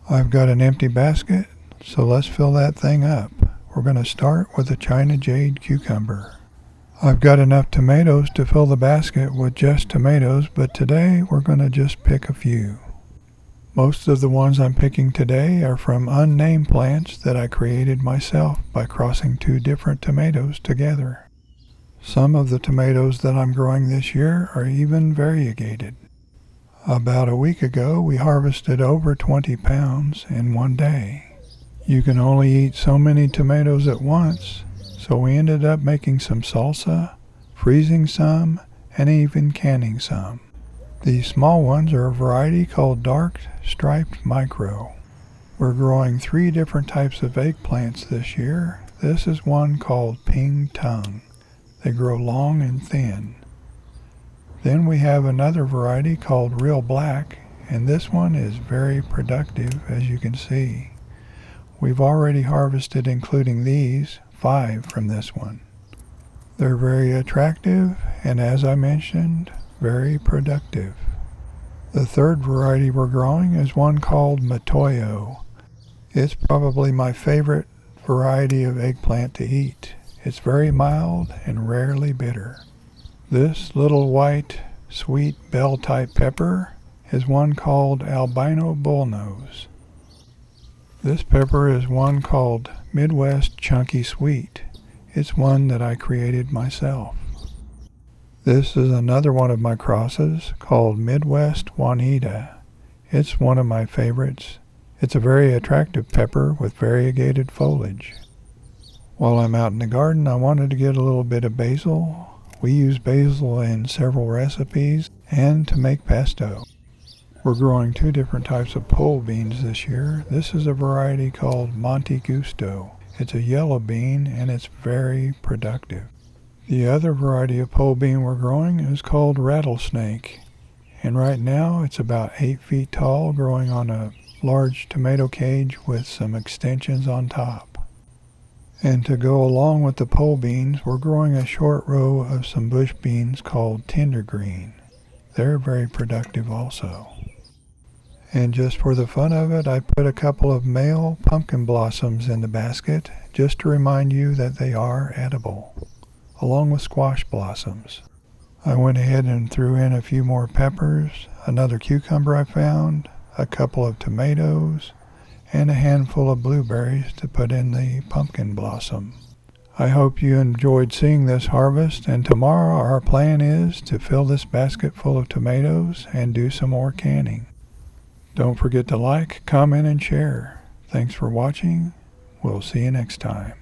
I've got an empty basket, so let's fill that thing up. We're going to start with a China Jade cucumber. I've got enough tomatoes to fill the basket with just tomatoes, but today we're going to just pick a few. Most of the ones I'm picking today are from unnamed plants that I created myself by crossing two different tomatoes together. Some of the tomatoes that I'm growing this year are even variegated. About a week ago, we harvested over 20 pounds in one day. You can only eat so many tomatoes at once, so we ended up making some salsa, freezing some, and even canning some. These small ones are a variety called dark striped micro. We're growing 3 different types of eggplants this year. This is one called ping tongue. They grow long and thin. Then we have another variety called real black, and this one is very productive, as you can see. We've already harvested, including these, 5 from this one. They're very attractive, and as I mentioned, very productive. The third variety we're growing is one called Matoyo. It's probably my favorite variety of eggplant to eat. It's very mild and rarely bitter. This little white, sweet bell-type pepper is one called albino bullnose. This pepper is one called Midwest Chunky Sweet. It's one that I created myself. This is another one of my crosses called Midwest Juanita. It's one of my favorites. It's a very attractive pepper with variegated foliage. While I'm out in the garden, I wanted to get a little bit of basil. We use basil in several recipes and to make pesto. We're growing 2 different types of pole beans this year. This is a variety called Monte Gusto. It's a yellow bean and it's very productive. The other variety of pole bean we're growing is called rattlesnake. And right now it's about 8 feet tall, growing on a large tomato cage with some extensions on top. And to go along with the pole beans, we're growing a short row of some bush beans called tender green. They're very productive also. And just for the fun of it, I put a couple of male pumpkin blossoms in the basket just to remind you that they are edible, along with squash blossoms. I went ahead and threw in a few more peppers, another cucumber I found, a couple of tomatoes, and a handful of blueberries to put in the pumpkin blossom. I hope you enjoyed seeing this harvest, and tomorrow our plan is to fill this basket full of tomatoes and do some more canning. Don't forget to like, comment, and share. Thanks for watching. We'll see you next time.